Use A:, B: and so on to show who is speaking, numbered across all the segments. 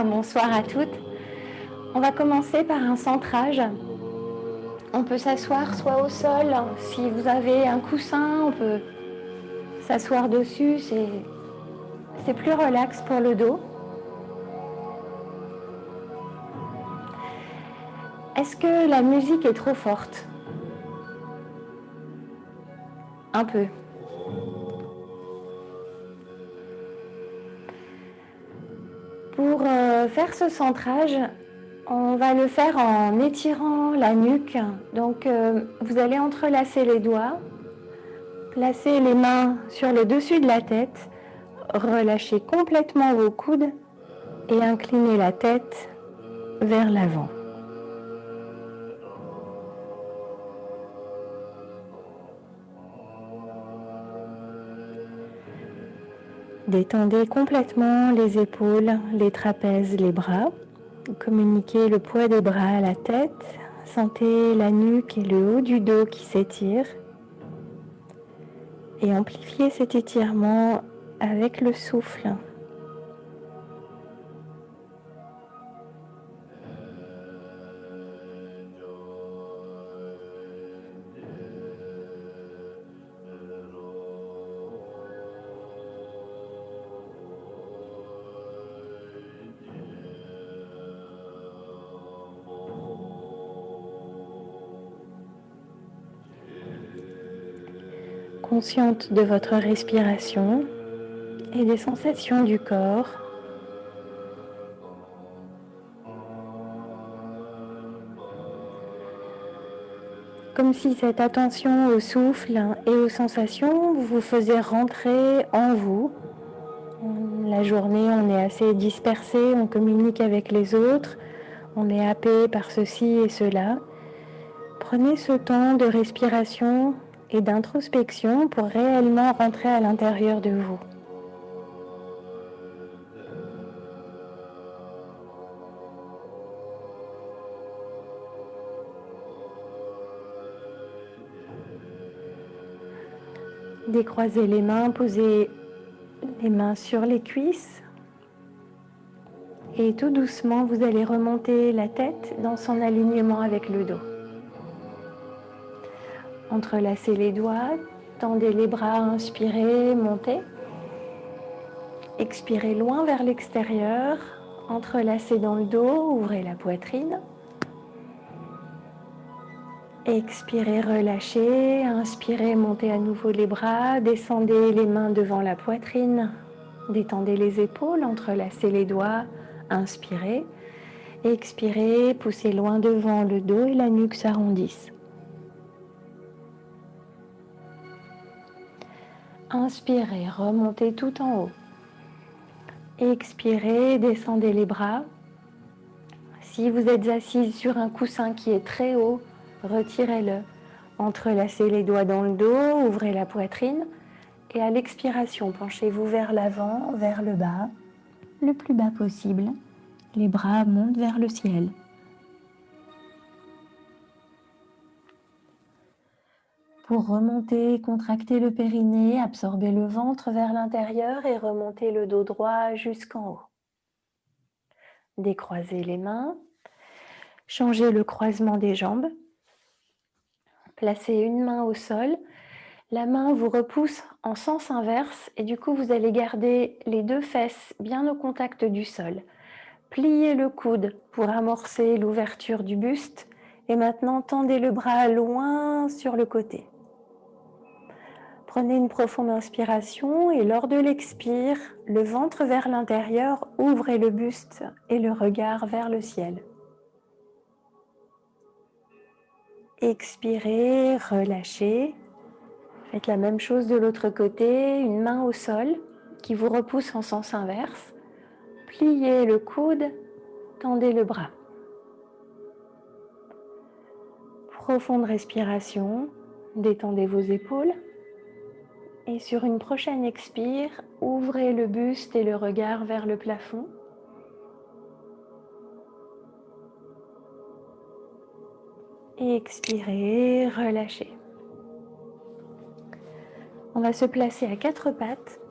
A: bonsoir à toutes. On va commencer par un centrage. On peut s'asseoir soit au sol, si vous avez un coussin, on peut s'asseoir dessus, c'est plus relax pour le dos. Est-ce que la musique est trop forte? Un peu. Pour faire ce centrage, on va le faire en étirant la nuque. Donc vous allez entrelacer les doigts, placer les mains sur le dessus de la tête, relâcher complètement vos coudes et incliner la tête vers l'avant. Détendez complètement les épaules, les trapèzes, les bras. Communiquez le poids des bras à la tête. Sentez la nuque et le haut du dos qui s'étirent. Et amplifiez cet étirement avec le souffle. Consciente de votre respiration et des sensations du corps. Comme si cette attention au souffle et aux sensations vous faisait rentrer en vous. La journée, on est assez dispersé, on communique avec les autres, on est happé par ceci et cela. Prenez ce temps de respiration et d'introspection pour réellement rentrer à l'intérieur de vous. Décroisez les mains, posez les mains sur les cuisses. Et tout doucement, vous allez remonter la tête dans son alignement avec le dos. Entrelacez les doigts, tendez les bras, inspirez, montez. Expirez loin vers l'extérieur, entrelacez dans le dos, ouvrez la poitrine. Expirez, relâchez, inspirez, montez à nouveau les bras, descendez les mains devant la poitrine, détendez les épaules, entrelacez les doigts, inspirez. Expirez, poussez loin devant le dos et la nuque s'arrondissent. Inspirez, remontez tout en haut. Expirez, descendez les bras. Si vous êtes assise sur un coussin qui est très haut, retirez-le. Entrelacez les doigts dans le dos, ouvrez la poitrine et à l'expiration, penchez-vous vers l'avant, vers le bas, le plus bas possible. Les bras montent vers le ciel. Pour remonter, contractez le périnée, absorbez le ventre vers l'intérieur et remontez le dos droit jusqu'en haut. Décroisez les mains, changez le croisement des jambes, placez une main au sol, la main vous repousse en sens inverse et du coup vous allez garder les deux fesses bien au contact du sol. Pliez le coude pour amorcer l'ouverture du buste et maintenant tendez le bras loin sur le côté. Prenez une profonde inspiration et lors de l'expire, le ventre vers l'intérieur, ouvrez le buste et le regard vers le ciel. Expirez, relâchez. Faites la même chose de l'autre côté, une main au sol qui vous repousse en sens inverse. Pliez le coude, tendez le bras. Profonde respiration, détendez vos épaules. Et sur une prochaine expire, ouvrez le buste et le regard vers le plafond. Et expirez, relâchez. On va se placer à quatre pattes.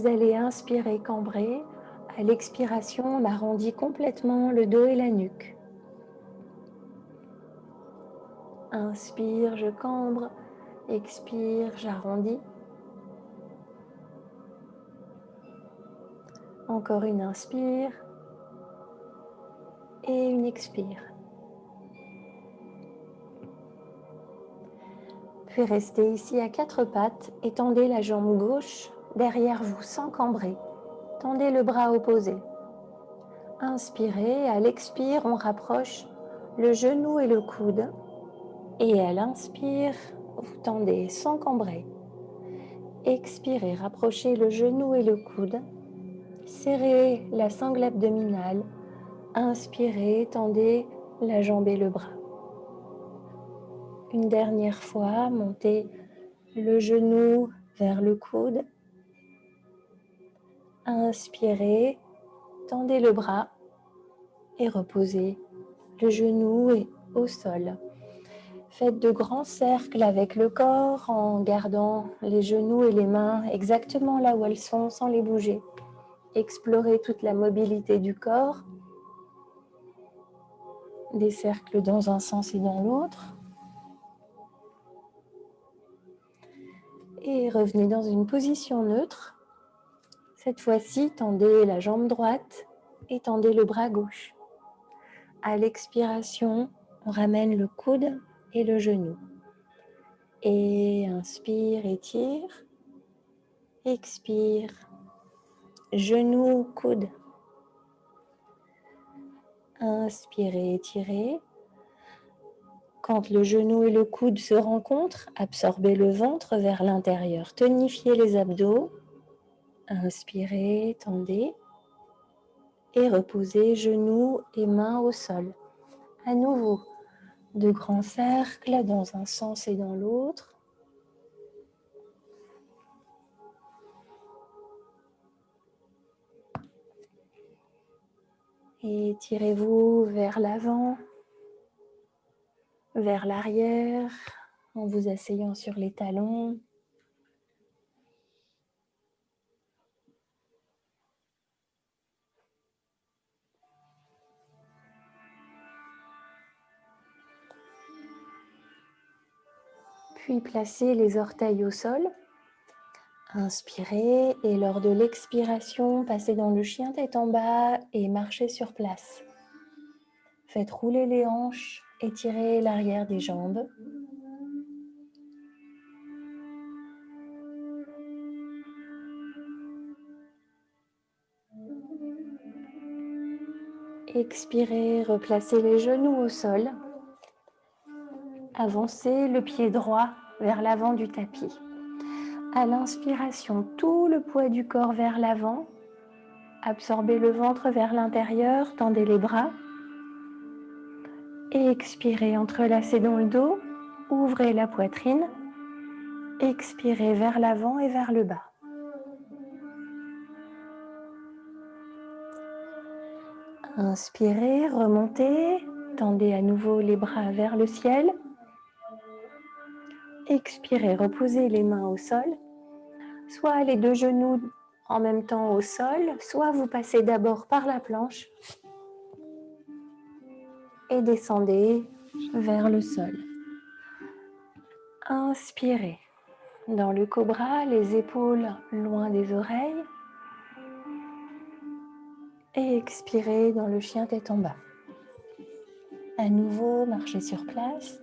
A: vous allez inspirer, cambrer. À l'expiration, on arrondit complètement le dos et la nuque. Inspire, je cambre. Expire, j'arrondis. Encore une inspire et une expire. Puis restez ici à quatre pattes et tendez la jambe gauche derrière vous sans cambrer. Tendez le bras opposé. Inspirez, à l'expire, on rapproche le genou et le coude. Et à l'inspire, vous tendez sans cambrer. Expirez, rapprochez le genou et le coude. Serrez la sangle abdominale. Inspirez, tendez la jambe et le bras. Une dernière fois, montez le genou vers le coude. Inspirez, tendez le bras et reposez le genou au sol. Faites de grands cercles avec le corps en gardant les genoux et les mains exactement là où elles sont sans les bouger. Explorez toute la mobilité du corps, des cercles dans un sens et dans l'autre. Et revenez dans une position neutre. Cette fois-ci, tendez la jambe droite et tendez le bras gauche. À l'expiration, on ramène le coude et le genou. Et inspire, étire. Expire, genou, coude. Inspirez, étirez. Quand le genou et le coude se rencontrent, absorbez le ventre vers l'intérieur. Tonifiez les abdos. Inspirez, tendez. Et reposez genoux et mains au sol. À nouveau, de grands cercles dans un sens et dans l'autre. Et tirez-vous vers l'avant, vers l'arrière, en vous asseyant sur les talons. Puis placez les orteils au sol. Inspirez et lors de l'expiration, passez dans le chien tête en bas et marchez sur place. Faites rouler les hanches, étirez l'arrière des jambes. Expirez, replacez les genoux au sol. Avancez le pied droit vers l'avant du tapis. À l'inspiration, tout le poids du corps vers l'avant. Absorbez le ventre vers l'intérieur, tendez les bras. Et expirez, entrelacez dans le dos, ouvrez la poitrine. Expirez vers l'avant et vers le bas. Inspirez, remontez, tendez à nouveau les bras vers le ciel. Expirez, reposez les mains au sol. Soit les deux genoux en même temps au sol, soit vous passez d'abord par la planche et descendez vers le sol. Inspirez. Dans le cobra, les épaules loin des oreilles. Et expirez dans le chien tête en bas. À nouveau, marchez sur place.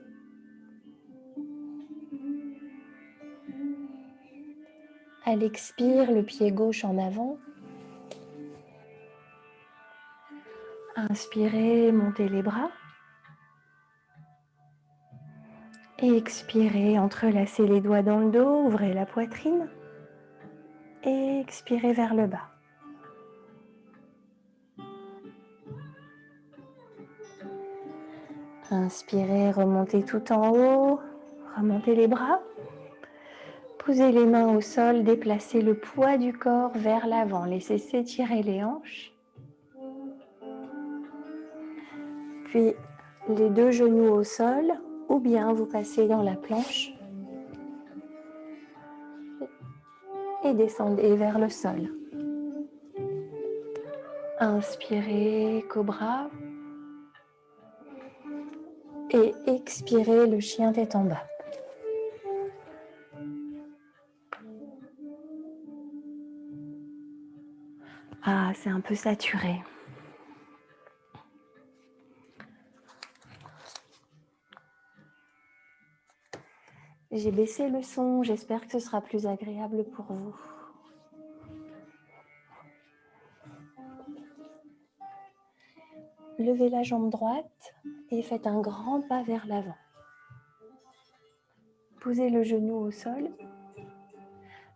A: À l'expire, le pied gauche en avant. Inspirez, montez les bras. Et expirez, entrelacez les doigts dans le dos, ouvrez la poitrine. Et expirez vers le bas. Inspirez, remontez tout en haut, remontez les bras. Posez les mains au sol, déplacez le poids du corps vers l'avant. Laissez s'étirer les hanches. Puis les deux genoux au sol, ou bien vous passez dans la planche. et descendez vers le sol. Inspirez, cobra. Et expirez, le chien tête en bas. Ah, c'est un peu saturé. J'ai baissé le son, j'espère que ce sera plus agréable pour vous. Levez la jambe droite et faites un grand pas vers l'avant. Posez le genou au sol.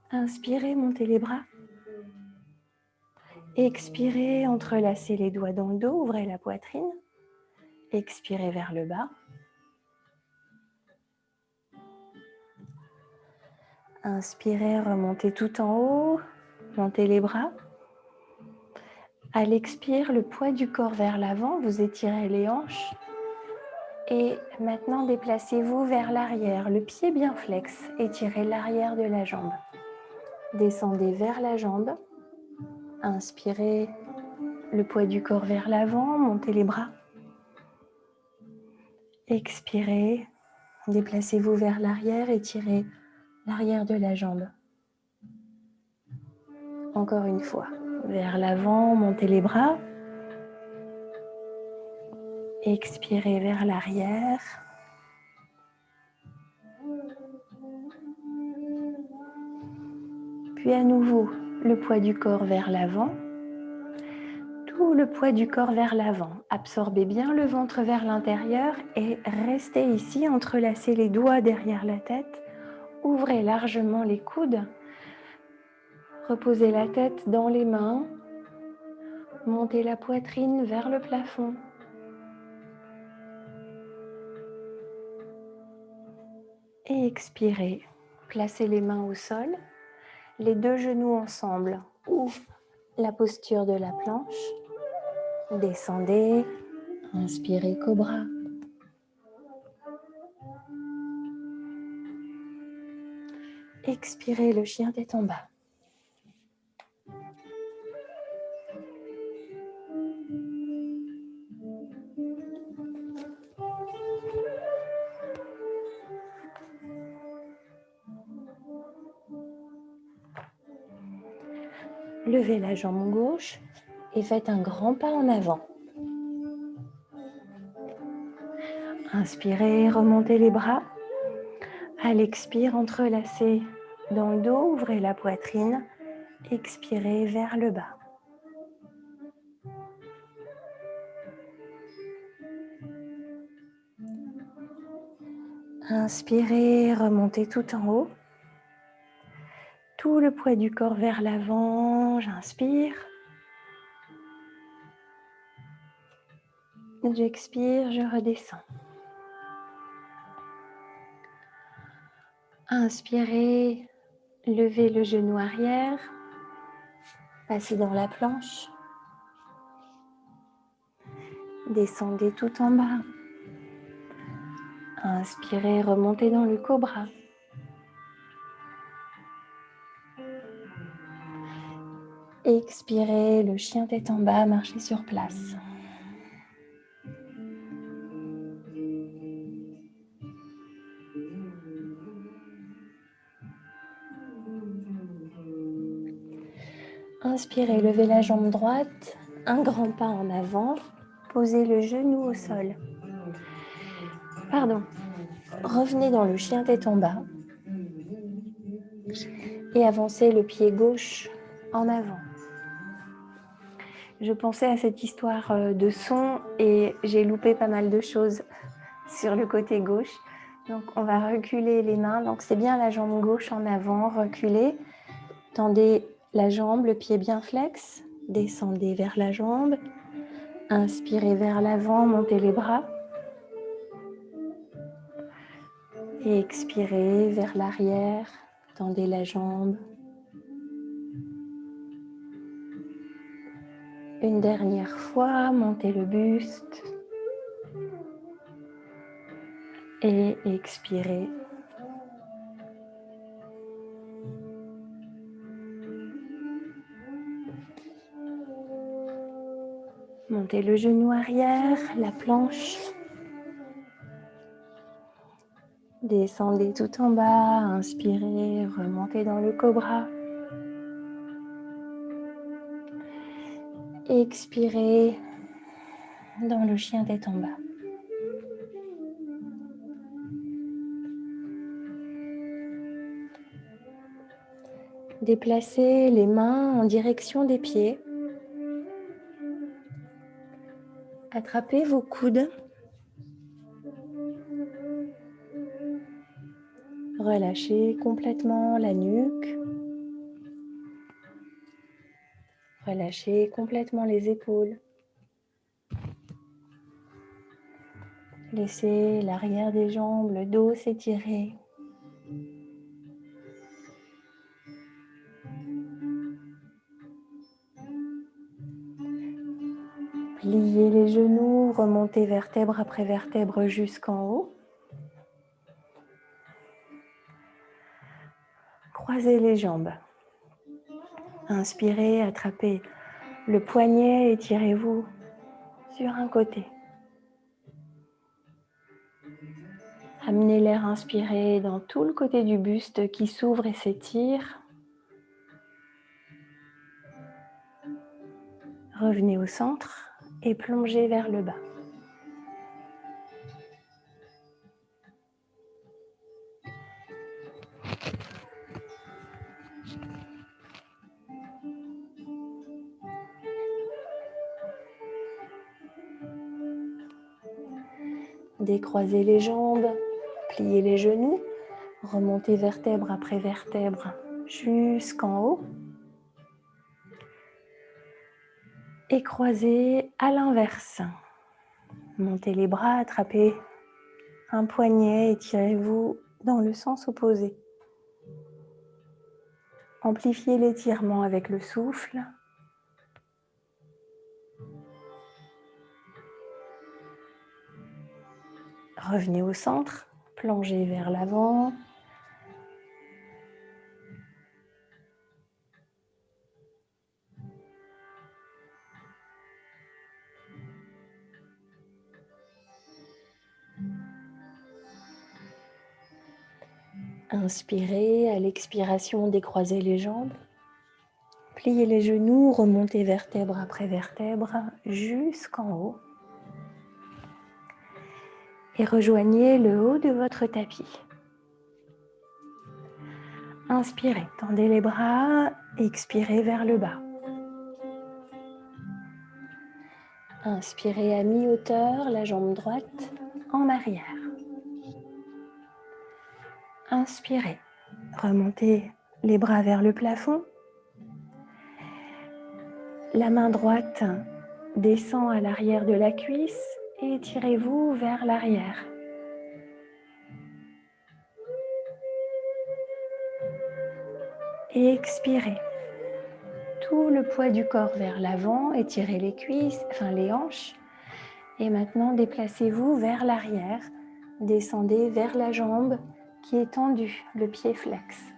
A: Inspirez, montez les bras. Expirez, entrelacez les doigts dans le dos, ouvrez la poitrine. Expirez vers le bas. Inspirez, remontez tout en haut, montez les bras. À l'expire, le poids du corps vers l'avant, vous étirez les hanches. Et maintenant, déplacez-vous vers l'arrière, le pied bien flex, étirez l'arrière de la jambe. Descendez vers la jambe. Inspirez, le poids du corps vers l'avant, montez les bras. Expirez, déplacez-vous vers l'arrière, étirez l'arrière de la jambe. Encore une fois, vers l'avant, montez les bras. Expirez vers l'arrière. Puis à nouveau, le poids du corps vers l'avant. Tout le poids du corps vers l'avant. Absorbez bien le ventre vers l'intérieur et restez ici, entrelacez les doigts derrière la tête. Ouvrez largement les coudes. Reposez la tête dans les mains. Montez la poitrine vers le plafond. Et expirez. Placez les mains au sol, les deux genoux ensemble ou la posture de la planche. Descendez. Inspirez, cobra. Expirez, le chien tête en bas. Levez la jambe gauche et faites un grand pas en avant. Inspirez, remontez les bras. À l'expire, entrelacez dans le dos, ouvrez la poitrine. Expirez vers le bas. Inspirez, remontez tout en haut. Tout le poids du corps vers l'avant, j'inspire. J'expire, je redescends. Inspirez, levez le genou arrière, passez dans la planche. Descendez tout en bas. Inspirez, remontez dans le cobra. Expirez, le chien tête en bas, marchez sur place. Inspirez, levez la jambe droite, un grand pas en avant, posez le genou au sol. Revenez dans le chien tête en bas et avancez le pied gauche en avant. Je pensais à cette histoire de son et j'ai loupé pas mal de choses sur le côté gauche. Donc on va reculer les mains. Donc c'est bien la jambe gauche en avant, reculez. Tendez la jambe, le pied bien flex. Descendez vers la jambe. Inspirez vers l'avant, montez les bras. Et expirez vers l'arrière. Tendez la jambe. Une dernière fois, montez le buste. Et expirez. Montez le genou arrière, la planche. Descendez tout en bas, inspirez, remontez dans le cobra. Expirez dans le chien tête en bas. Déplacez les mains en direction des pieds. Attrapez vos coudes. Relâchez complètement la nuque. Relâchez complètement les épaules. Laissez l'arrière des jambes, le dos s'étirer. Pliez les genoux, remontez vertèbre après vertèbre jusqu'en haut. Croisez les jambes. Inspirez, attrapez le poignet, étirez-vous sur un côté. Amenez l'air inspiré dans tout le côté du buste qui s'ouvre et s'étire. Revenez au centre et plongez vers le bas. Décroisez les jambes, pliez les genoux, remontez vertèbre après vertèbre jusqu'en haut. Et croisez à l'inverse. Montez les bras, attrapez un poignet, étirez-vous dans le sens opposé. Amplifiez l'étirement avec le souffle. Revenez au centre, plongez vers l'avant. Inspirez, à l'expiration, décroisez les jambes. Pliez les genoux, remontez vertèbre après vertèbre jusqu'en haut. Et rejoignez le haut de votre tapis. Inspirez, tendez les bras, expirez vers le bas. Inspirez à mi-hauteur, la jambe droite en arrière. Inspirez, remontez les bras vers le plafond. La main droite descend à l'arrière de la cuisse et étirez-vous vers l'arrière. Et expirez. Tout le poids du corps vers l'avant, étirez les cuisses, les hanches. Et maintenant, déplacez-vous vers l'arrière. Descendez vers la jambe qui est tendue, le pied flex.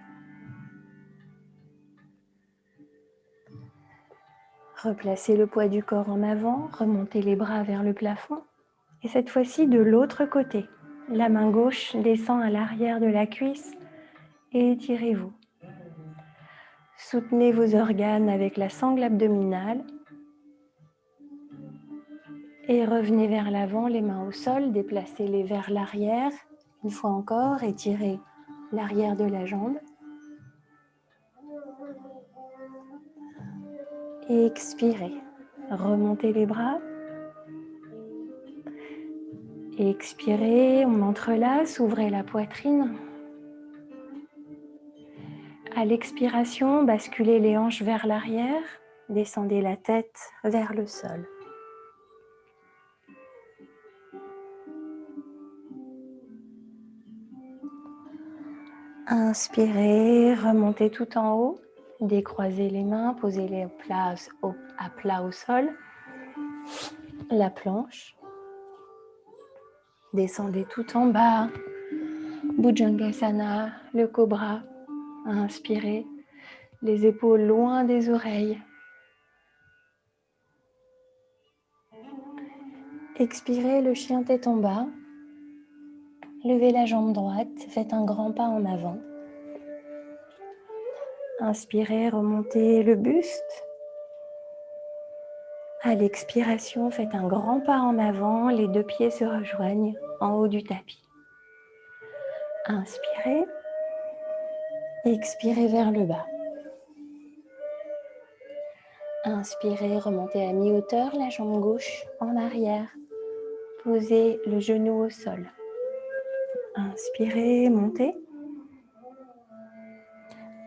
A: Replacez le poids du corps en avant, remontez les bras vers le plafond. Et cette fois-ci, de l'autre côté. La main gauche descend à l'arrière de la cuisse et étirez-vous. Soutenez vos organes avec la sangle abdominale. Et revenez vers l'avant, les mains au sol, déplacez-les vers l'arrière. Une fois encore, étirez l'arrière de la jambe. Et expirez. Remontez les bras. Et expirez, on entrelace, ouvrez la poitrine. À l'expiration, basculez les hanches vers l'arrière, descendez la tête vers le sol. Inspirez, remontez tout en haut, décroisez les mains, posez-les à plat au sol, la planche. Descendez tout en bas, Bhujangasana, le cobra. Inspirez, les épaules loin des oreilles. Expirez, le chien tête en bas. Levez la jambe droite, faites un grand pas en avant. Inspirez, remontez le buste. À l'expiration, faites un grand pas en avant, les deux pieds se rejoignent en haut du tapis. Inspirez, expirez vers le bas. Inspirez, remontez à mi-hauteur, la jambe gauche en arrière. Posez le genou au sol. Inspirez, montez.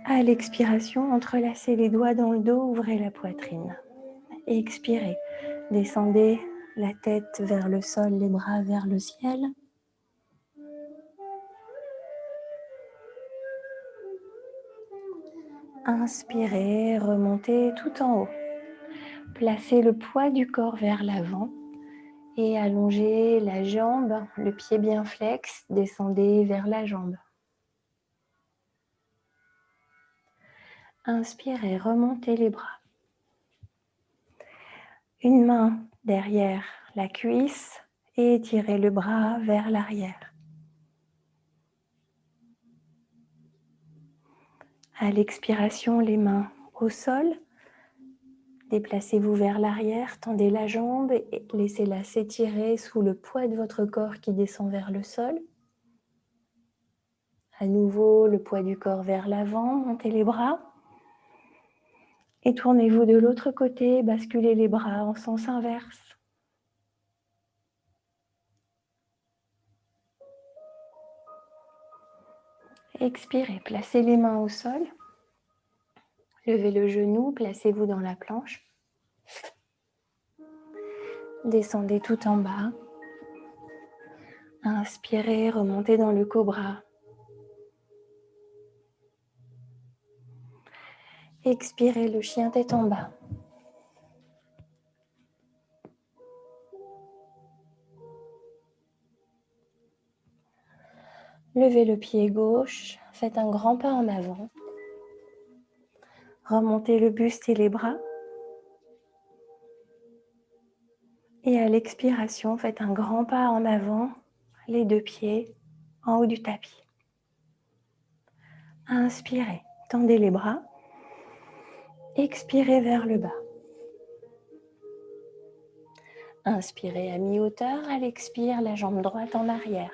A: À l'expiration, entrelacez les doigts dans le dos, ouvrez la poitrine. Expirez, descendez la tête vers le sol, les bras vers le ciel. Inspirez, remontez tout en haut. Placez le poids du corps vers l'avant et allongez la jambe, le pied bien flex, descendez vers la jambe. Inspirez, remontez les bras. Une main derrière la cuisse et étirez le bras vers l'arrière. À l'expiration, les mains au sol. Déplacez-vous vers l'arrière, tendez la jambe et laissez-la s'étirer sous le poids de votre corps qui descend vers le sol. À nouveau, le poids du corps vers l'avant, montez les bras. Et tournez-vous de l'autre côté, basculez les bras en sens inverse. Expirez, placez les mains au sol. Levez le genou, placez-vous dans la planche. Descendez tout en bas. Inspirez, remontez dans le cobra. Expirez, le chien tête en bas. Levez le pied gauche, faites un grand pas en avant. Remontez le buste et les bras. Et à l'expiration, faites un grand pas en avant, les deux pieds en haut du tapis. Inspirez, tendez les bras. Expirez vers le bas. Inspirez à mi-hauteur, à l'expire, la jambe droite en arrière.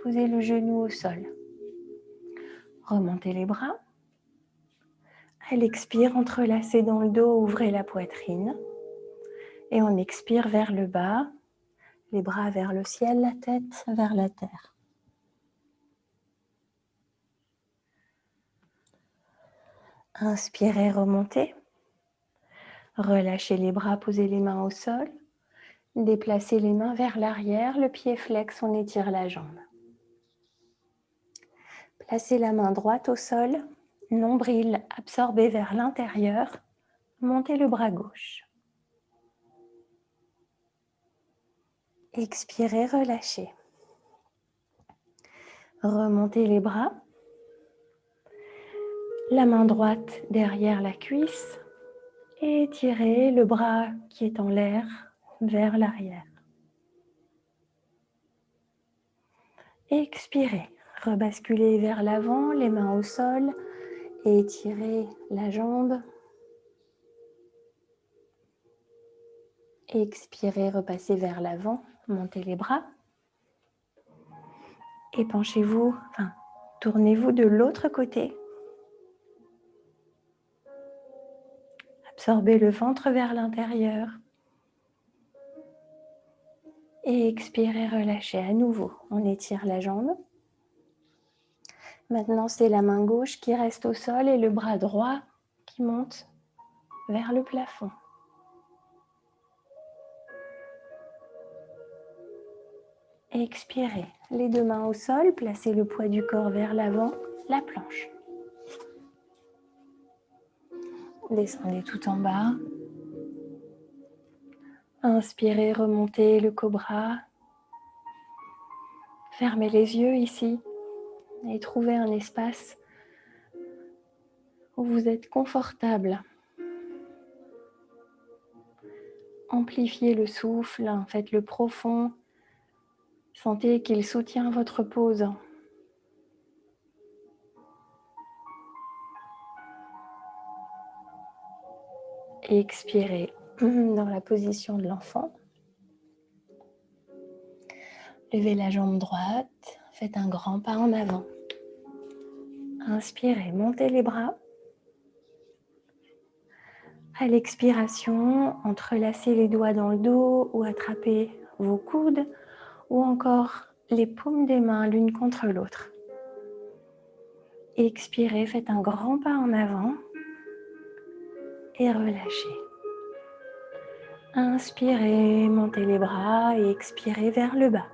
A: Posez le genou au sol. Remontez les bras. À l'expire, entrelacez dans le dos, ouvrez la poitrine. Et on expire vers le bas, les bras vers le ciel, la tête vers la terre. Inspirez, remontez. Relâchez les bras, posez les mains au sol. Déplacez les mains vers l'arrière, le pied flex, on étire la jambe. Placez la main droite au sol, nombril absorbé vers l'intérieur. Montez le bras gauche. Expirez, relâchez. Remontez les bras. La main droite derrière la cuisse. Et étirez le bras qui est en l'air vers l'arrière. Expirez. Rebasculez vers l'avant, les mains au sol. Et étirez la jambe. Expirez, repassez vers l'avant, montez les bras. Et penchez-vous, tournez-vous de l'autre côté. Absorbez le ventre vers l'intérieur. Et expirez, relâchez à nouveau. On étire la jambe. Maintenant, c'est la main gauche qui reste au sol et le bras droit qui monte vers le plafond. Expirez, les deux mains au sol, placez le poids du corps vers l'avant, la planche. Descendez tout en bas. Inspirez, remontez le cobra. Fermez les yeux ici et trouvez un espace où vous êtes confortable. Amplifiez le souffle, faites-le profond. Sentez qu'il soutient votre pose. Et expirez dans la position de l'enfant. Levez la jambe droite, faites un grand pas en avant. Inspirez, montez les bras. À l'expiration, entrelacez les doigts dans le dos ou attrapez vos coudes ou encore les paumes des mains l'une contre l'autre. Expirez, faites un grand pas en avant et relâchez. Inspirez, montez les bras et expirez vers le bas.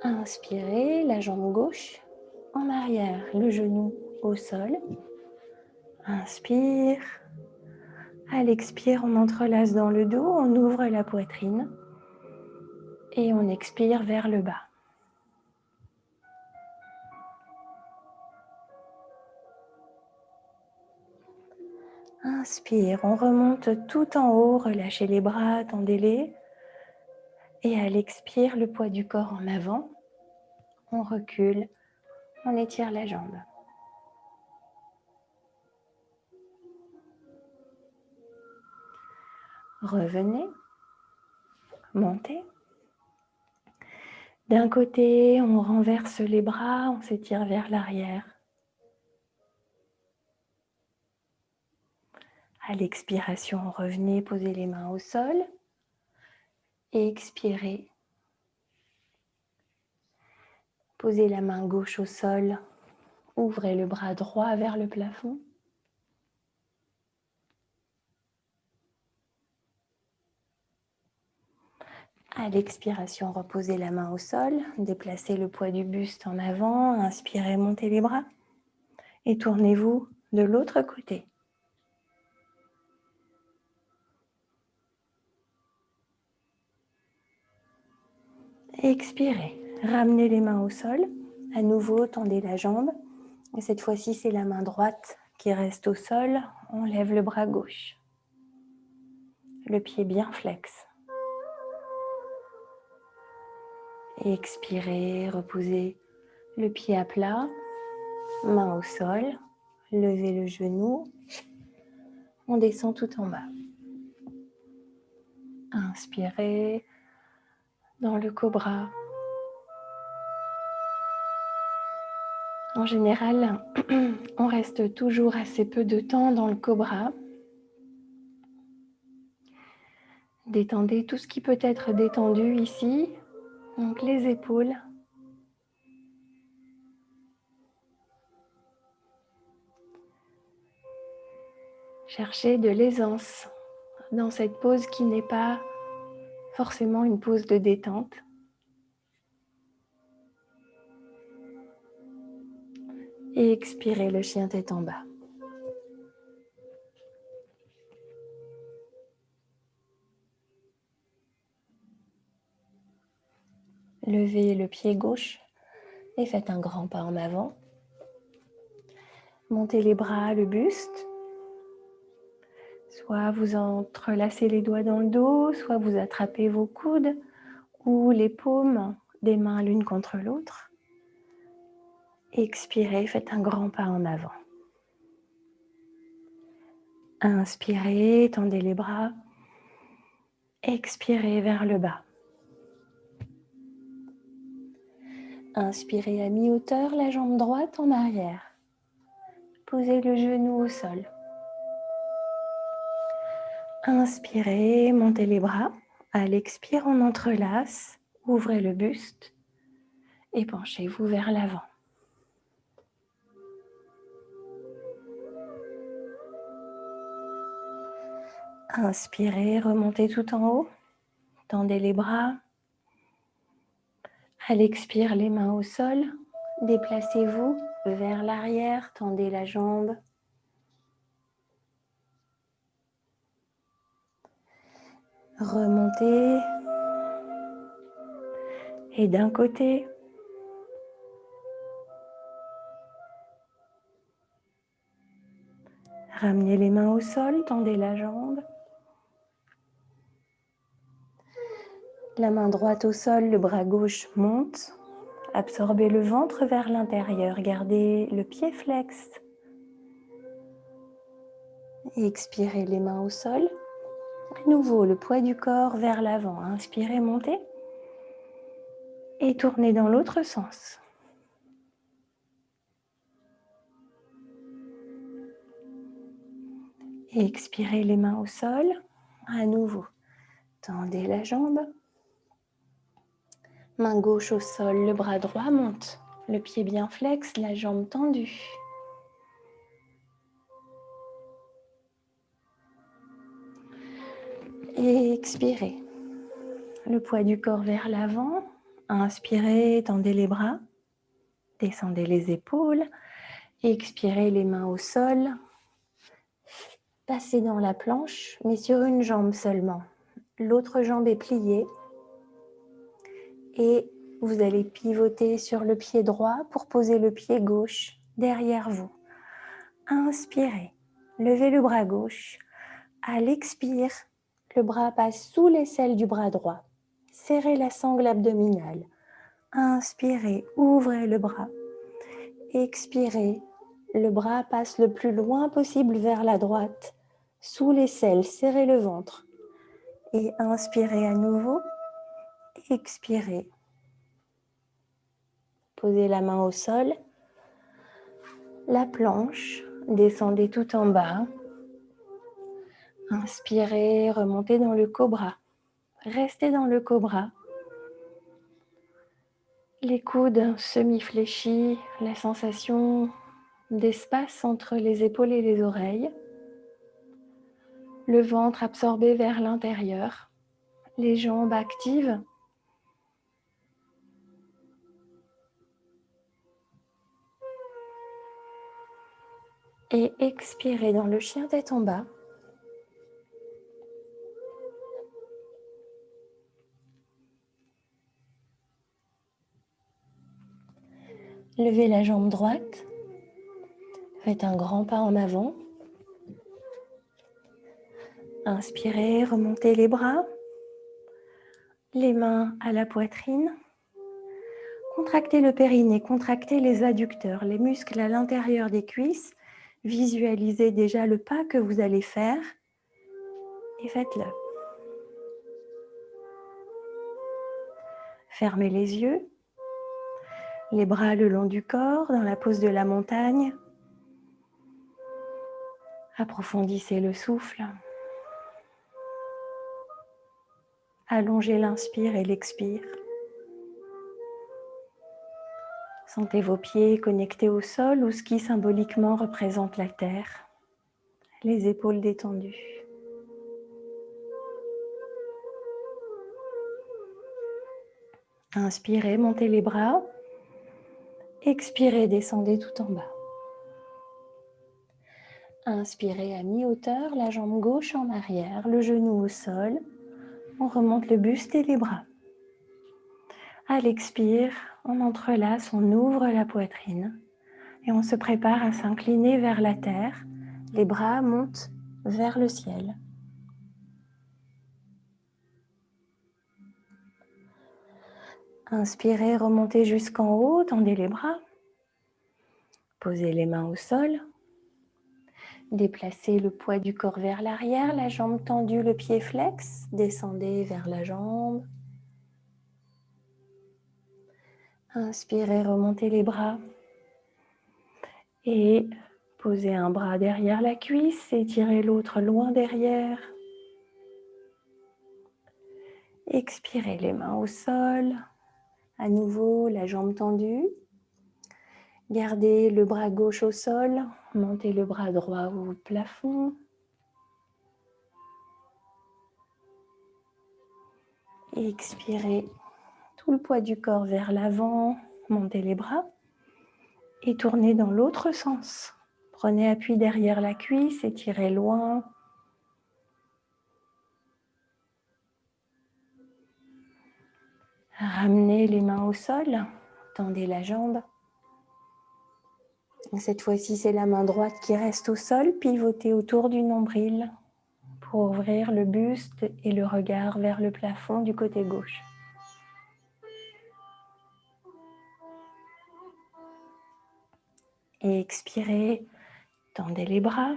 A: Inspirez, la jambe gauche en arrière, le genou au sol. Inspire. À l'expire, on entrelace dans le dos, on ouvre la poitrine et on expire vers le bas. Inspire, on remonte tout en haut, relâchez les bras, tendez-les. Et à l'expire, le poids du corps en avant. On recule, on étire la jambe. Revenez, montez. D'un côté, on renverse les bras, on s'étire vers l'arrière. À l'expiration, revenez, posez les mains au sol. Et expirez. Posez la main gauche au sol. Ouvrez le bras droit vers le plafond. À l'expiration, reposez la main au sol. Déplacez le poids du buste en avant. Inspirez, montez les bras. Et tournez-vous de l'autre côté. Expirez. Ramenez les mains au sol. À nouveau, tendez la jambe. Et cette fois-ci, c'est la main droite qui reste au sol. On lève le bras gauche. Le pied bien flex. Expirez, reposez le pied à plat, main au sol, levez le genou, on descend tout en bas. Inspirez dans le cobra. En général, on reste toujours assez peu de temps dans le cobra. Détendez tout ce qui peut être détendu ici, donc les épaules. Cherchez de l'aisance dans cette pose qui n'est pas forcément une pose de détente. Et expirez, le chien tête en bas. Levez le pied gauche et faites un grand pas en avant. Montez les bras, le buste. Soit vous entrelacez les doigts dans le dos, soit vous attrapez vos coudes ou les paumes des mains l'une contre l'autre. Expirez, faites un grand pas en avant. Inspirez, tendez les bras. Expirez vers le bas. Inspirez à mi-hauteur, la jambe droite en arrière. Posez le genou au sol. Inspirez, montez les bras. À l'expire, on entrelace. Ouvrez le buste et penchez-vous vers l'avant. Inspirez, remontez tout en haut. Tendez les bras. À l'expire, les mains au sol. Déplacez-vous vers l'arrière. Tendez la jambe. Remontez. Et d'un côté. Ramenez les mains au sol, tendez la jambe. La main droite au sol, le bras gauche monte. Absorbez le ventre vers l'intérieur, gardez le pied flex. Et expirez les mains au sol. À nouveau, le poids du corps vers l'avant. Inspirez, montez. Et tournez dans l'autre sens. Et expirez les mains au sol. À nouveau, tendez la jambe. Main gauche au sol, le bras droit monte. Le pied bien flex, la jambe tendue. Et expirez. Le poids du corps vers l'avant. Inspirez, tendez les bras. Descendez les épaules. Expirez les mains au sol. Passez dans la planche, mais sur une jambe seulement. L'autre jambe est pliée. Et vous allez pivoter sur le pied droit pour poser le pied gauche derrière vous. Inspirez. Levez le bras gauche. À l'expire, le bras passe sous l'aisselle du bras droit. Serrez la sangle abdominale. Inspirez, ouvrez le bras. Expirez, le bras passe le plus loin possible vers la droite. Sous l'aisselle, serrez le ventre. Et inspirez à nouveau. Expirez. Posez la main au sol. La planche, descendez tout en bas. Inspirez, remontez dans le cobra. Restez dans le cobra. Les coudes semi-fléchis, la sensation d'espace entre les épaules et les oreilles. Le ventre absorbé vers l'intérieur. Les jambes actives. Et expirez dans le chien tête en bas. Levez la jambe droite. Faites un grand pas en avant. Inspirez, remontez les bras. Les mains à la poitrine. Contractez le périnée, contractez les adducteurs, les muscles à l'intérieur des cuisses. Visualisez déjà le pas que vous allez faire et faites-le. Fermez les yeux, les bras le long du corps dans la pose de la montagne. Approfondissez le souffle. Allongez l'inspire et l'expire. Sentez vos pieds connectés au sol où ce qui symboliquement représente la terre. Les épaules détendues. Inspirez, montez les bras. Expirez, descendez tout en bas. Inspirez à mi-hauteur, la jambe gauche en arrière, le genou au sol. On remonte le buste et les bras. À l'expire, on entrelace, on ouvre la poitrine et on se prépare à s'incliner vers la terre. Les bras montent vers le ciel. Inspirez, remontez jusqu'en haut, tendez les bras. Posez les mains au sol. Déplacez le poids du corps vers l'arrière, la jambe tendue, le pied flex. Descendez vers la jambe. Inspirez, remontez les bras. Et posez un bras derrière la cuisse, étirez l'autre loin derrière. Expirez les mains au sol. À nouveau, la jambe tendue. Gardez le bras gauche au sol. Montez le bras droit au plafond. Expirez tout le poids du corps vers l'avant. Montez les bras. Et tournez dans l'autre sens. Prenez appui derrière la cuisse, étirez loin. Ramenez les mains au sol, tendez la jambe. Cette fois-ci, c'est la main droite qui reste au sol, pivotée autour du nombril pour ouvrir le buste et le regard vers le plafond du côté gauche. Et expirez, tendez les bras.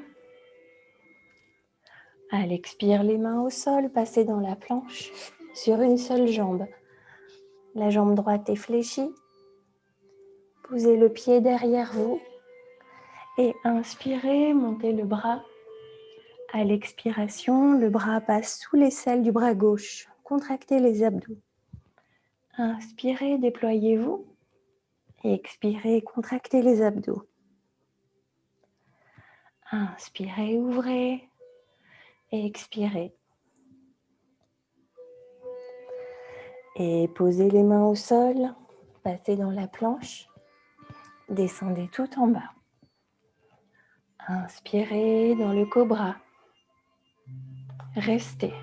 A: À l'expire, les mains au sol, passez dans la planche sur une seule jambe. La jambe droite est fléchie. Posez le pied derrière vous et inspirez, montez le bras. À l'expiration, le bras passe sous l'aisselle du bras gauche. Contractez les abdos. Inspirez, déployez-vous. Et expirez, contractez les abdos. Inspirez, ouvrez. Et expirez. Et posez les mains au sol. Passez dans la planche. Descendez tout en bas. Inspirez dans le cobra. Restez.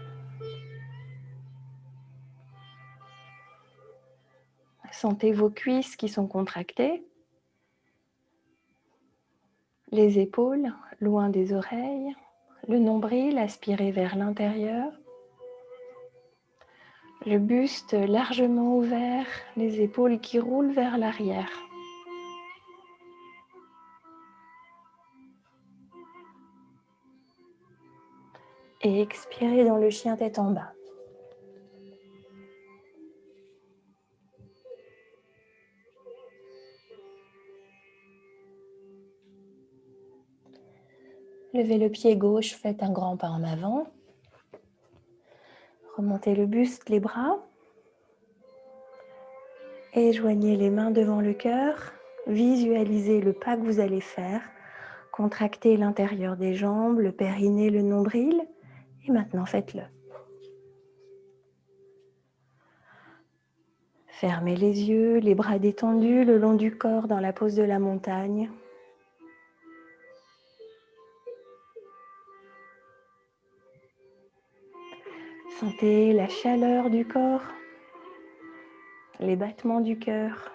A: Sentez vos cuisses qui sont contractées. Les épaules loin des oreilles. Le nombril aspiré vers l'intérieur. Le buste largement ouvert. Les épaules qui roulent vers l'arrière. Et expirez dans le chien tête en bas. Levez le pied gauche, faites un grand pas en avant. Remontez le buste, les bras. Et joignez les mains devant le cœur. Visualisez le pas que vous allez faire. Contractez l'intérieur des jambes, le périnée, le nombril. Et maintenant, faites-le. Fermez les yeux, les bras détendus le long du corps dans la pose de la montagne. Sentez la chaleur du corps, les battements du cœur.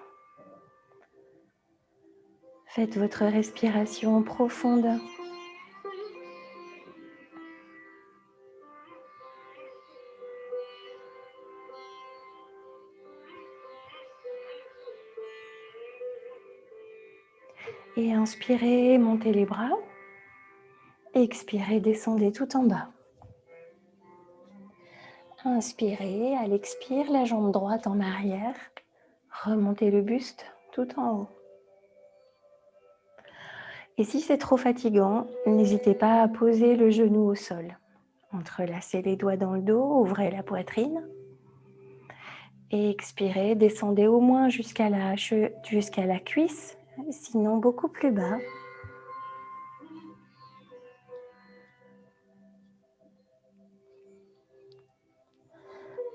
A: Faites votre respiration profonde. Et inspirez, montez les bras. Expirez, descendez tout en bas. Inspirez, à l'expire, la jambe droite en arrière. Remontez le buste tout en haut. Et si c'est trop fatigant, n'hésitez pas à poser le genou au sol. Entrelacez les doigts dans le dos, ouvrez la poitrine. Et expirez, descendez au moins jusqu'à la cuisse, sinon beaucoup plus bas.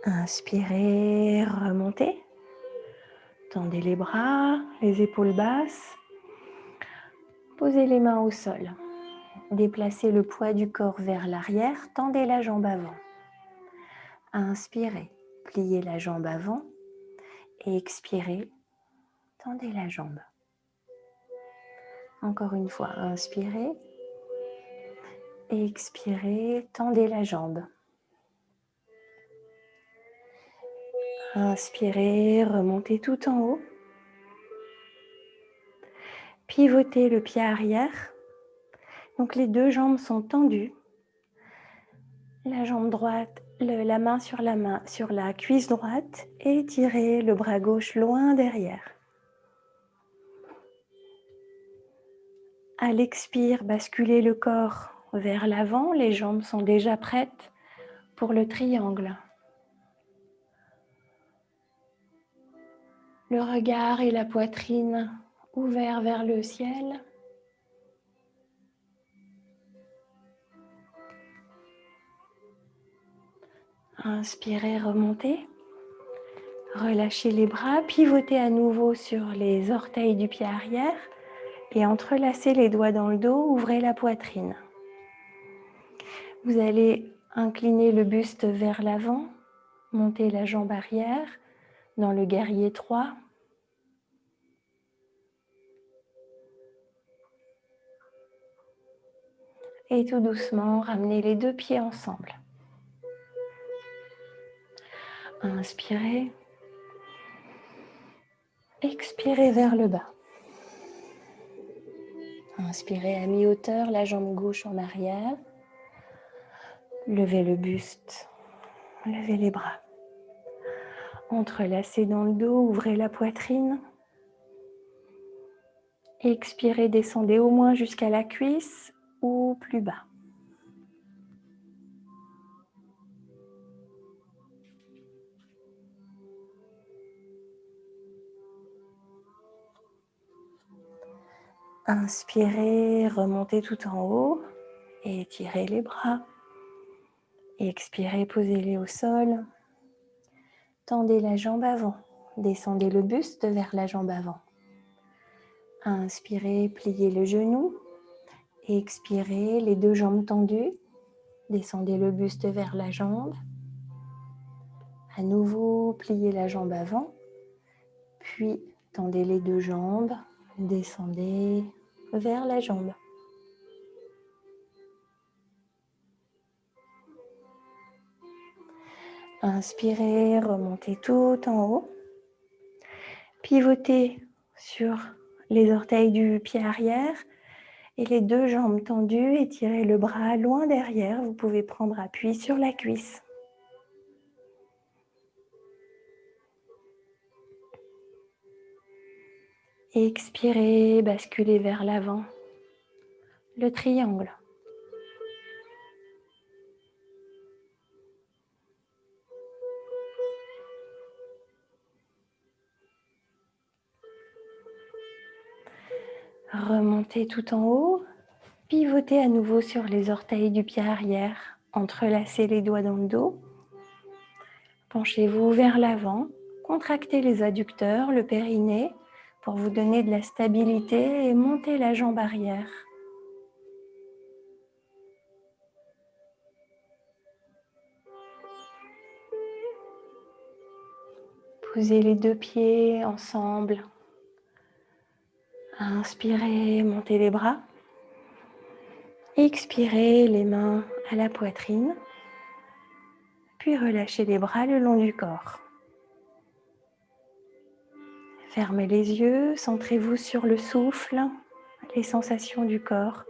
A: Inspirez, remontez. Tendez les bras, les épaules basses. Posez les mains au sol. Déplacez le poids du corps vers l'arrière, tendez la jambe avant. Inspirez, pliez la jambe avant et expirez, tendez la jambe. Encore une fois, inspirez et expirez, tendez la jambe. Inspirez, remontez tout en haut. Pivotez le pied arrière. Donc les deux jambes sont tendues. La jambe droite, la main sur la cuisse droite et tirez le bras gauche loin derrière. À l'expire, basculez le corps vers l'avant. Les jambes sont déjà prêtes pour le triangle. Le regard et la poitrine ouverts vers le ciel. Inspirez, remontez. Relâchez les bras, pivotez à nouveau sur les orteils du pied arrière et entrelacez les doigts dans le dos, ouvrez la poitrine. Vous allez incliner le buste vers l'avant, monter la jambe arrière dans le guerrier 3. Et tout doucement, ramenez les deux pieds ensemble. Inspirez. Expirez vers le bas. Inspirez à mi-hauteur, la jambe gauche en arrière. Levez le buste. Levez les bras. Entrelacez dans le dos, ouvrez la poitrine. Expirez, descendez au moins jusqu'à la cuisse ou plus bas. Inspirez, remontez tout en haut et étirez les bras. Expirez, posez-les au sol. Tendez la jambe avant. Descendez le buste vers la jambe avant. Inspirez, pliez le genou. Expirez, les deux jambes tendues. Descendez le buste vers la jambe. À nouveau, pliez la jambe avant. Puis, tendez les deux jambes. Descendez vers la jambe. Inspirez, remontez tout en haut. Pivotez sur les orteils du pied arrière et les deux jambes tendues. Étirez le bras loin derrière. Vous pouvez prendre appui sur la cuisse. Expirez, basculez vers l'avant. Le triangle. Remontez tout en haut. Pivotez à nouveau sur les orteils du pied arrière. Entrelacez les doigts dans le dos. Penchez-vous vers l'avant. Contractez les adducteurs, le périnée pour vous donner de la stabilité et montez la jambe arrière. Posez les deux pieds ensemble. Inspirez, montez les bras. Expirez, les mains à la poitrine. Puis relâchez les bras le long du corps. Fermez les yeux, centrez-vous sur le souffle, les sensations du corps.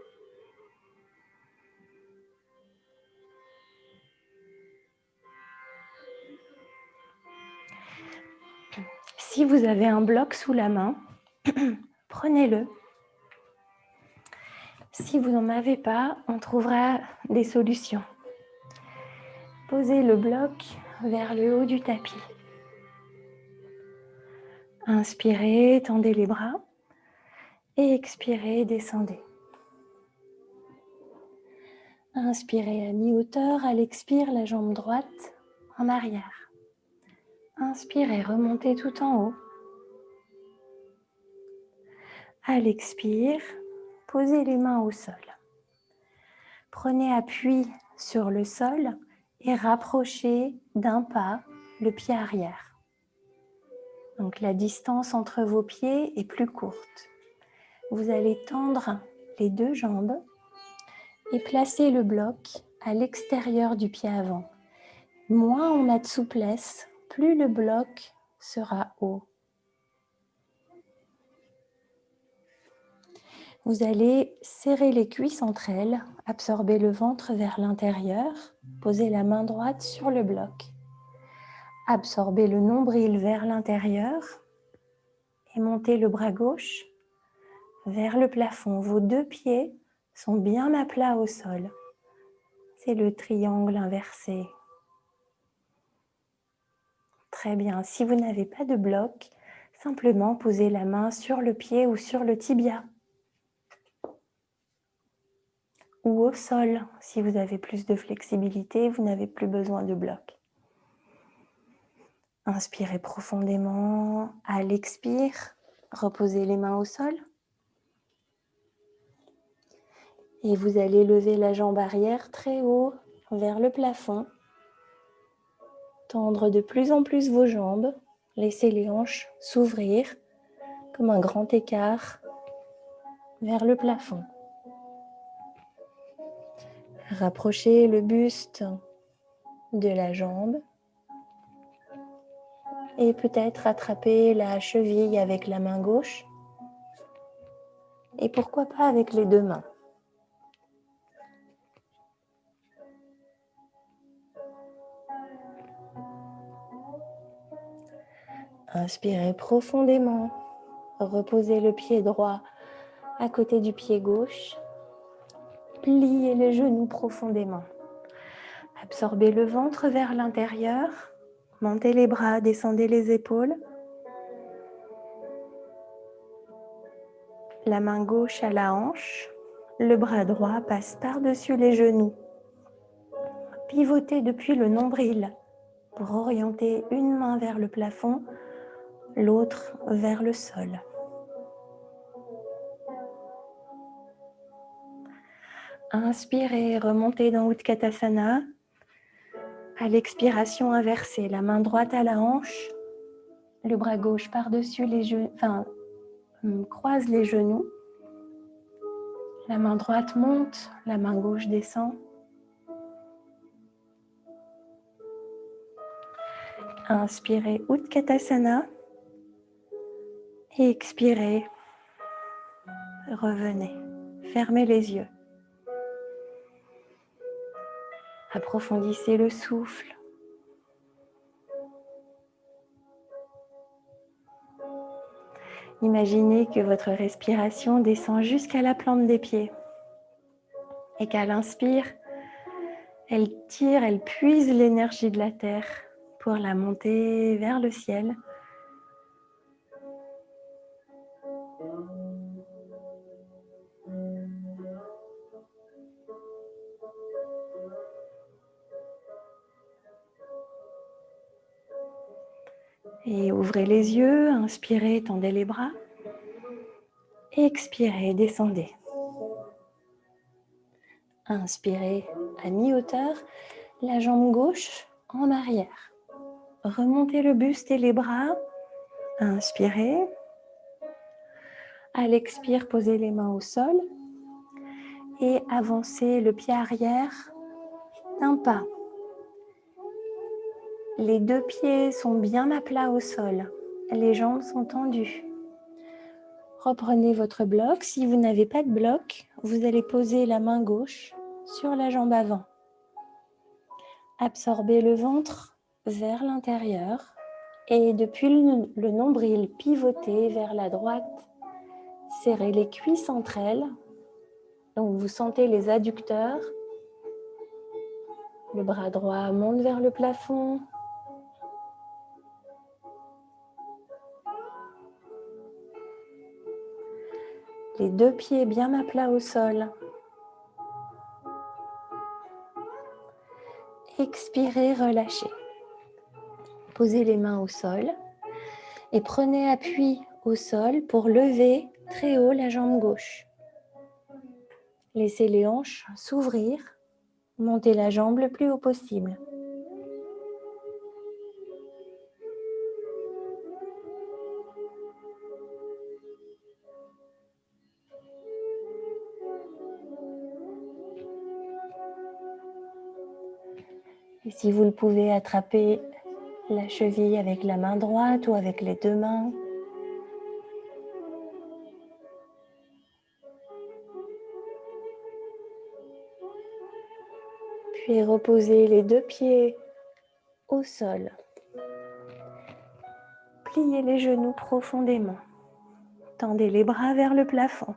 A: Si vous avez un bloc sous la main, prenez-le. Si vous n'en avez pas, on trouvera des solutions. Posez le bloc vers le haut du tapis. Inspirez, tendez les bras et expirez, descendez. Inspirez à mi-hauteur, à l'expire, la jambe droite en arrière. Inspirez, remontez tout en haut. À l'expire, posez les mains au sol. Prenez appui sur le sol et rapprochez d'un pas le pied arrière. Donc la distance entre vos pieds est plus courte. Vous allez tendre les deux jambes et placer le bloc à l'extérieur du pied avant. Moins on a de souplesse, plus le bloc sera haut. Vous allez serrer les cuisses entre elles, absorber le ventre vers l'intérieur, poser la main droite sur le bloc. Absorbez le nombril vers l'intérieur et montez le bras gauche vers le plafond. Vos deux pieds sont bien à plat au sol. C'est le triangle inversé. Très bien. Si vous n'avez pas de bloc, simplement posez la main sur le pied ou sur le tibia. Ou au sol. Si vous avez plus de flexibilité, vous n'avez plus besoin de bloc. Inspirez profondément. À l'expire, reposez les mains au sol. Et vous allez lever la jambe arrière très haut vers le plafond. Tendre de plus en plus vos jambes. Laissez les hanches s'ouvrir comme un grand écart vers le plafond. Rapprochez le buste de la jambe et peut-être attraper la cheville avec la main gauche et pourquoi pas avec les deux mains. Inspirez profondément, reposez le pied droit à côté du pied gauche, pliez les genoux profondément. Absorbez le ventre vers l'intérieur, montez les bras, descendez les épaules. La main gauche à la hanche, le bras droit passe par-dessus les genoux. Pivotez depuis le nombril pour orienter une main vers le plafond, l'autre vers le sol. Inspirez, remontez dans Utkatasana. À l'expiration, inversez la main droite à la hanche, le bras gauche par-dessus les genoux, croise les genoux. La main droite monte, la main gauche descend. Inspirez Utkatasana et expirez. Revenez, fermez les yeux. Approfondissez le souffle. Imaginez que votre respiration descend jusqu'à la plante des pieds et qu'à l'inspire, elle tire, elle puise l'énergie de la terre pour la monter vers le ciel. Et ouvrez les yeux, inspirez, tendez les bras. Expirez, descendez. Inspirez à mi-hauteur, la jambe gauche en arrière. Remontez le buste et les bras. Inspirez. À l'expire, posez les mains au sol et avancez le pied arrière d'un pas. Les deux pieds sont bien à plat au sol. Les jambes sont tendues. Reprenez votre bloc. Si vous n'avez pas de bloc, vous allez poser la main gauche sur la jambe avant. Absorbez le ventre vers l'intérieur et depuis le nombril, pivotez vers la droite. Serrez les cuisses entre elles. Donc vous sentez les adducteurs. Le bras droit monte vers le plafond. Les deux pieds bien à plat au sol. Expirez, relâchez. Posez les mains au sol et prenez appui au sol pour lever très haut la jambe gauche. Laissez les hanches s'ouvrir, montez la jambe le plus haut possible. Et si vous le pouvez, attraper la cheville avec la main droite ou avec les deux mains. Puis reposez les deux pieds au sol. Pliez les genoux profondément. Tendez les bras vers le plafond.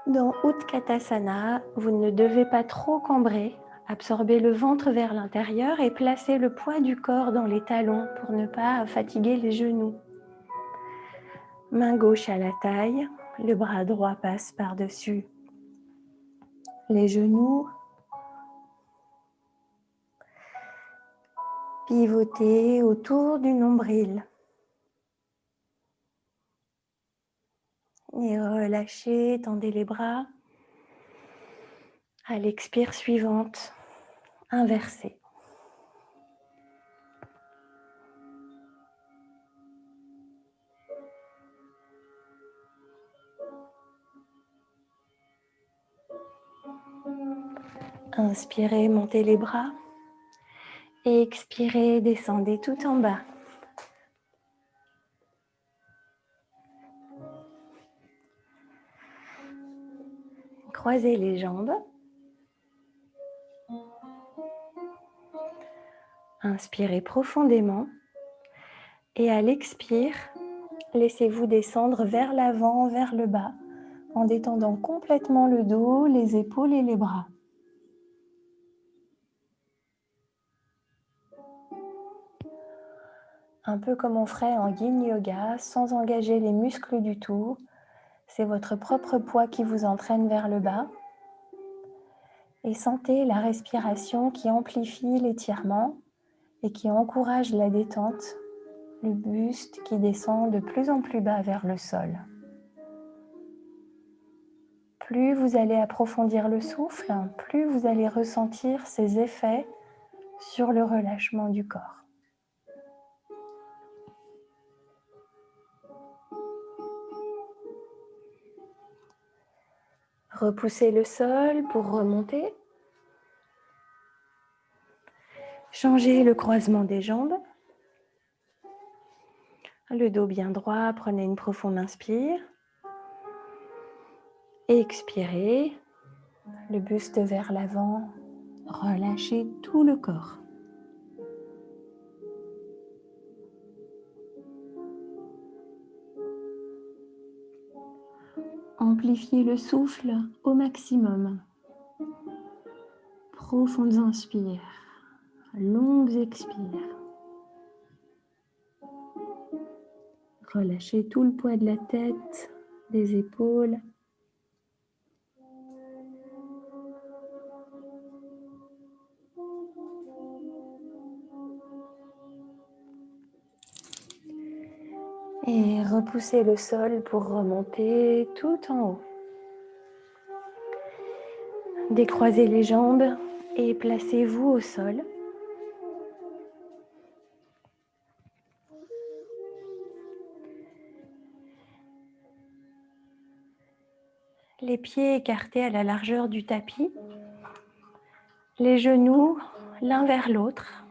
A: Dans Utkatasana, vous ne devez pas trop cambrer. Absorbez le ventre vers l'intérieur et placez le poids du corps dans les talons pour ne pas fatiguer les genoux. Main gauche à la taille, le bras droit passe par-dessus les genoux. Pivotez autour du nombril. Et relâchez, tendez les bras. À l'expire suivante, inversez. Inspirez, montez les bras. Et expirez, descendez tout en bas. Croisez les jambes. Inspirez profondément. Et à l'expire, laissez-vous descendre vers l'avant, vers le bas, en détendant complètement le dos, les épaules et les bras. Un peu comme on ferait en yin yoga, sans engager les muscles du tout. C'est votre propre poids qui vous entraîne vers le bas. Et sentez la respiration qui amplifie l'étirement et qui encourage la détente, le buste qui descend de plus en plus bas vers le sol. Plus vous allez approfondir le souffle, plus vous allez ressentir ses effets sur le relâchement du corps. Repoussez le sol pour remonter. Changez le croisement des jambes. Le dos bien droit, prenez une profonde inspire. Expirez, le buste vers l'avant, relâchez tout le corps. Amplifiez le souffle au maximum. Profondes inspires, longues expires. Relâchez tout le poids de la tête, des épaules. Et repoussez le sol pour remonter tout en haut. Décroisez les jambes et placez-vous au sol. Les pieds écartés à la largeur du tapis. Les genoux l'un vers l'autre,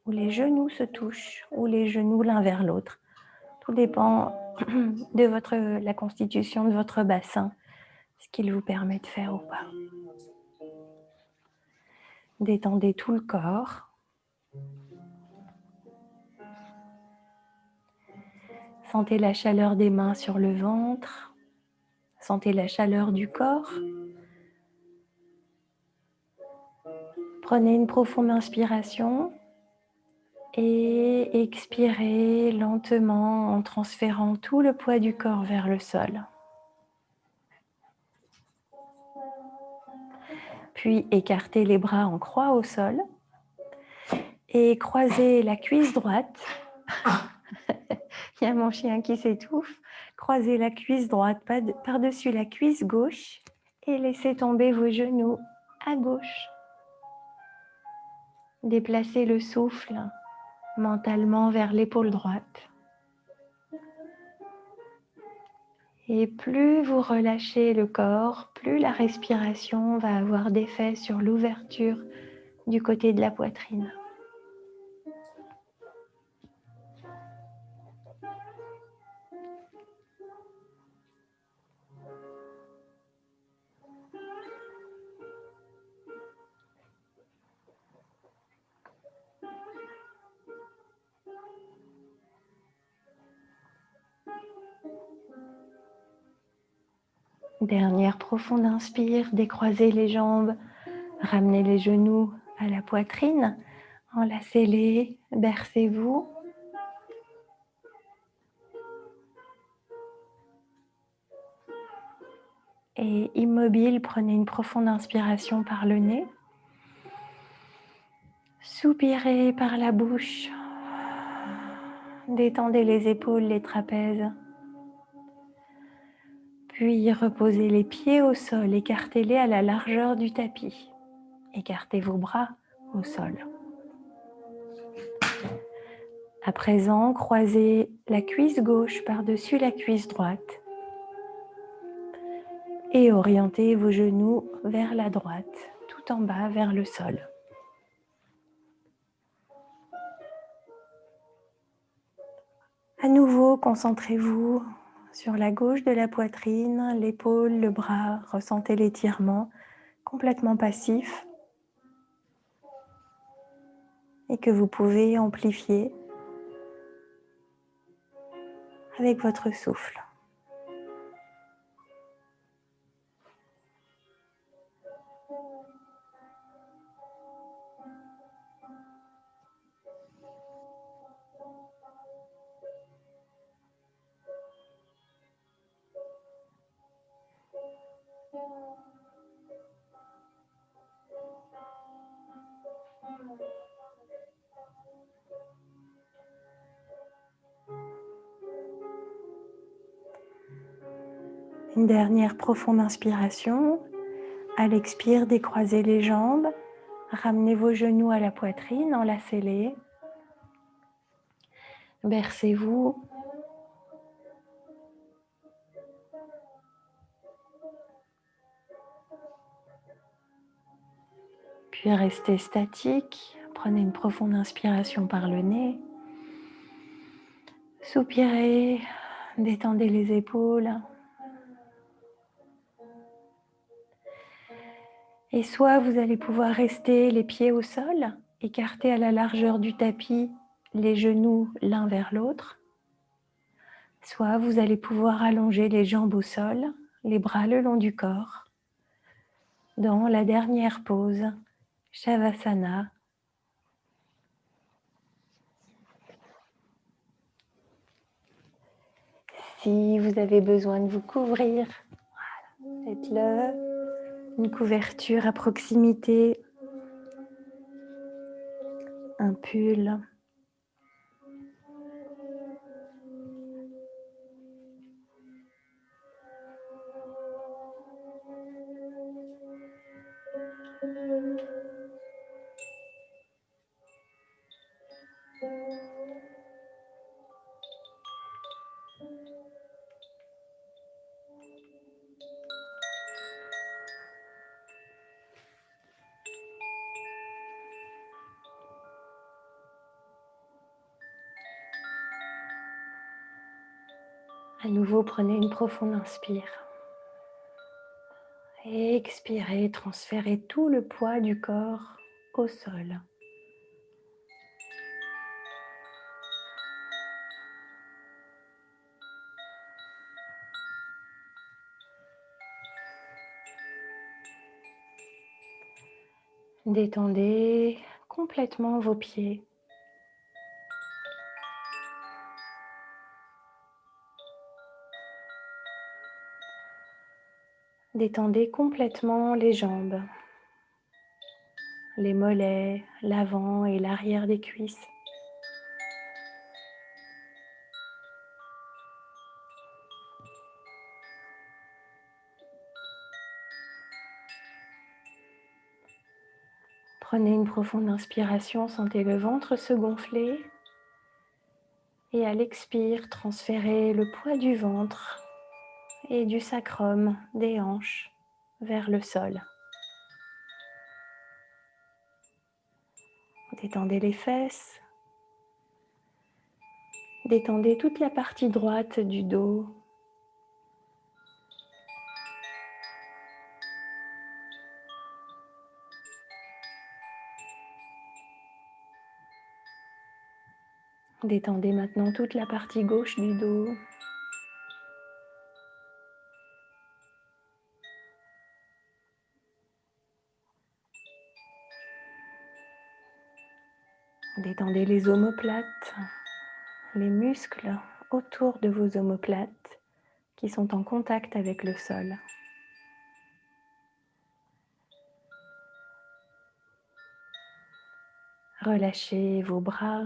A: ou les genoux se touchent, ou les genoux l'un vers l'autre. Tout dépend de la constitution de votre bassin, ce qu'il vous permet de faire ou pas. Détendez tout le corps. Sentez la chaleur des mains sur le ventre. Sentez la chaleur du corps. Prenez une profonde inspiration et expirez lentement en transférant tout le poids du corps vers le sol. Puis écartez les bras en croix au sol et croisez la cuisse droite. Il y a mon chien qui s'étouffe. Croisez la cuisse droite par-dessus la cuisse gauche et laissez tomber vos genoux à gauche. Déplacez le souffle mentalement vers l'épaule droite. Et plus vous relâchez le corps, plus la respiration va avoir d'effet sur l'ouverture du côté de la poitrine. Dernière profonde inspire, décroisez les jambes, ramenez les genoux à la poitrine, enlacez-les, bercez-vous. Et immobile, prenez une profonde inspiration par le nez. Soupirez par la bouche. Détendez les épaules, les trapèzes. Puis reposez les pieds au sol, écartez-les à la largeur du tapis. Écartez vos bras au sol. À présent, croisez la cuisse gauche par-dessus la cuisse droite et orientez vos genoux vers la droite, tout tout en bas vers le sol. À nouveau, concentrez-vous sur la gauche de la poitrine, l'épaule, le bras. Ressentez l'étirement complètement passif et que vous pouvez amplifier avec votre souffle. Une dernière profonde inspiration. À l'expire, décroisez les jambes. Ramenez vos genoux à la poitrine, enlacez-les. Bercez-vous. Puis restez statique. Prenez une profonde inspiration par le nez. Soupirez, détendez les épaules. Et soit vous allez pouvoir rester les pieds au sol, écartés à la largeur du tapis, les genoux l'un vers l'autre. Soit vous allez pouvoir allonger les jambes au sol, les bras le long du corps. Dans la dernière pause, Shavasana. Si vous avez besoin de vous couvrir, voilà, faites-le. Une couverture à proximité, un pull. À nouveau, prenez une profonde inspire. Et expirez, transférez tout le poids du corps au sol. Détendez complètement vos pieds. Détendez complètement les jambes, les mollets, l'avant et l'arrière des cuisses. Prenez une profonde inspiration, sentez le ventre se gonfler. Et à l'expire, transférez le poids du ventre et du sacrum, des hanches, vers le sol. Détendez les fesses. Détendez toute la partie droite du dos. Détendez maintenant toute la partie gauche du dos. Détendez les omoplates, les muscles autour de vos omoplates qui sont en contact avec le sol. Relâchez vos bras,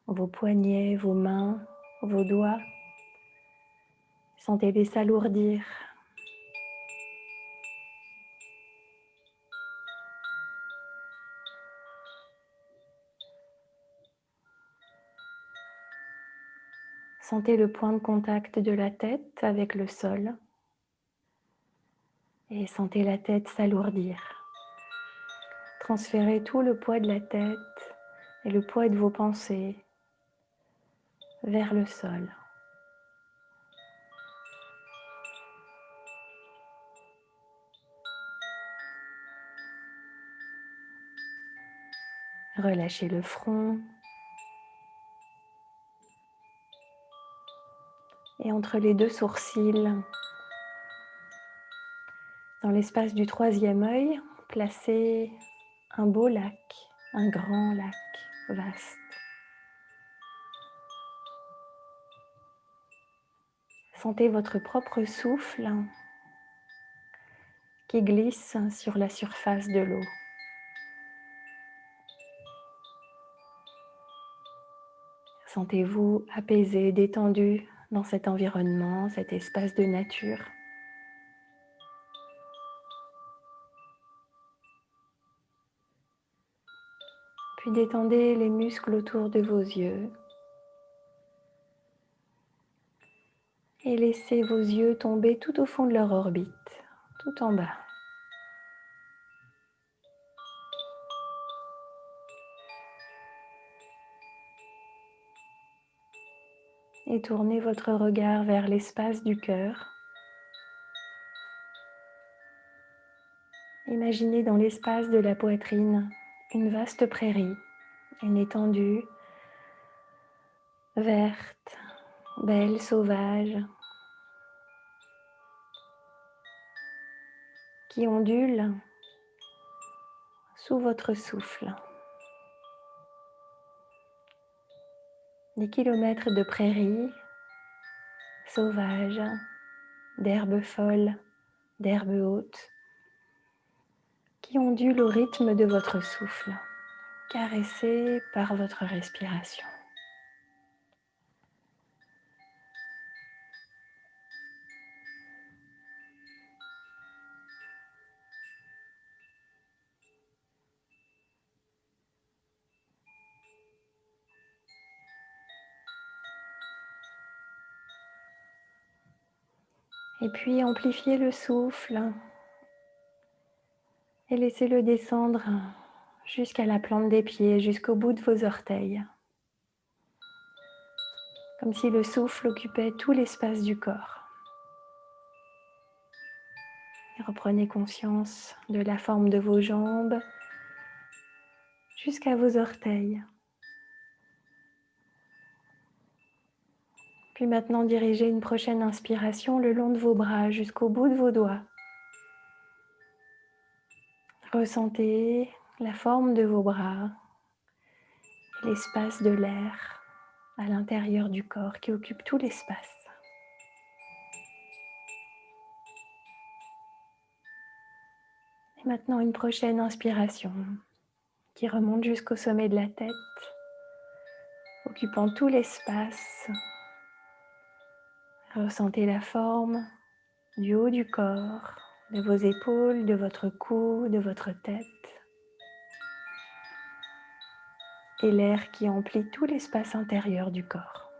A: vos poignets, vos mains, vos doigts. Sentez-les s'alourdir. Sentez le point de contact de la tête avec le sol et sentez la tête s'alourdir. transférez tout le poids de la tête et le poids de vos pensées vers le sol. Relâchez le front. Et entre les deux sourcils, dans l'espace du troisième œil, placez un beau lac, un grand lac vaste. Sentez votre propre souffle qui glisse sur la surface de l'eau. Sentez-vous apaisé, détendu dans cet environnement, cet espace de nature. Puis détendez les muscles autour de vos yeux. Et laissez vos yeux tomber tout au fond de leur orbite, tout en bas. Et tournez votre regard vers l'espace du cœur. Imaginez dans l'espace de la poitrine une vaste prairie, une étendue verte, belle, sauvage, qui ondule sous votre souffle. Des kilomètres de prairies sauvages, d'herbes folles, d'herbes hautes, qui ondulent au rythme de votre souffle, caressées par votre respiration. Et puis amplifiez le souffle et laissez-le descendre jusqu'à la plante des pieds, jusqu'au bout de vos orteils. Comme si le souffle occupait tout l'espace du corps. Et reprenez conscience de la forme de vos jambes jusqu'à vos orteils. Puis maintenant, dirigez une prochaine inspiration le long de vos bras jusqu'au bout de vos doigts. Ressentez la forme de vos bras et l'espace de l'air à l'intérieur du corps qui occupe tout l'espace. Et maintenant, une prochaine inspiration qui remonte jusqu'au sommet de la tête, occupant tout l'espace. Ressentez la forme du haut du corps, de vos épaules, de votre cou, de votre tête. Et l'air qui emplit tout l'espace intérieur du corps.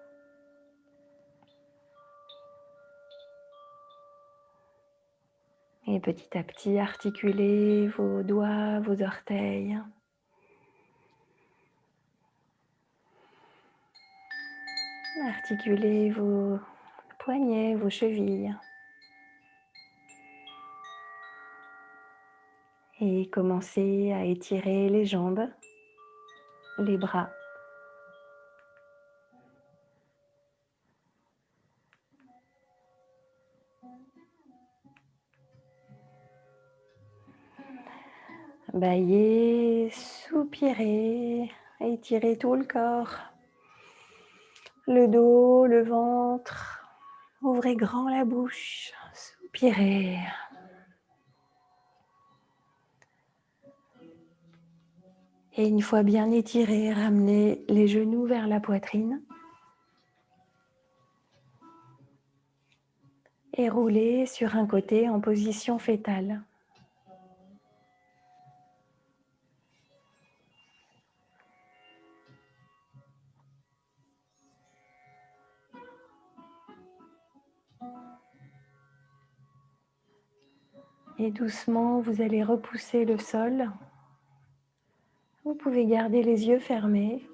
A: Et petit à petit, articulez vos doigts, vos orteils. Articulez vos poignets, vos chevilles. Et commencez à étirer les jambes, les bras. Baillez, soupirez, étirez tout le corps. Le dos, le ventre. Ouvrez grand la bouche, soupirez. Et une fois bien étiré, ramenez les genoux vers la poitrine. Et roulez sur un côté en position fétale. Et doucement, vous allez repousser le sol Vous pouvez garder les yeux fermés,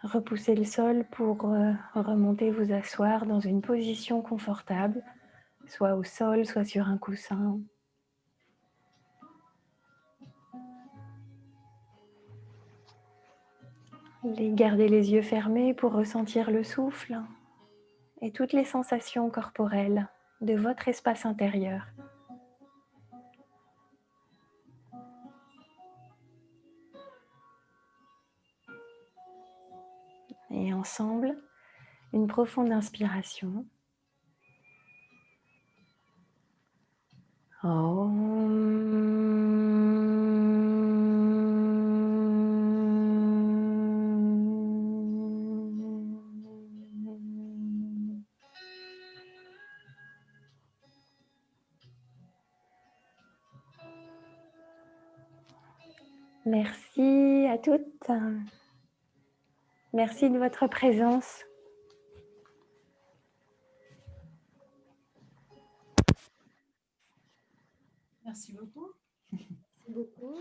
A: repousser le sol pour remonter, vous asseoir dans une position confortable, soit au sol, soit sur un coussin. Gardez les yeux fermés pour ressentir le souffle et toutes les sensations corporelles de votre espace intérieur. Et ensemble, une profonde inspiration. Merci à toutes. Merci de votre présence.
B: Merci beaucoup.
A: Merci beaucoup.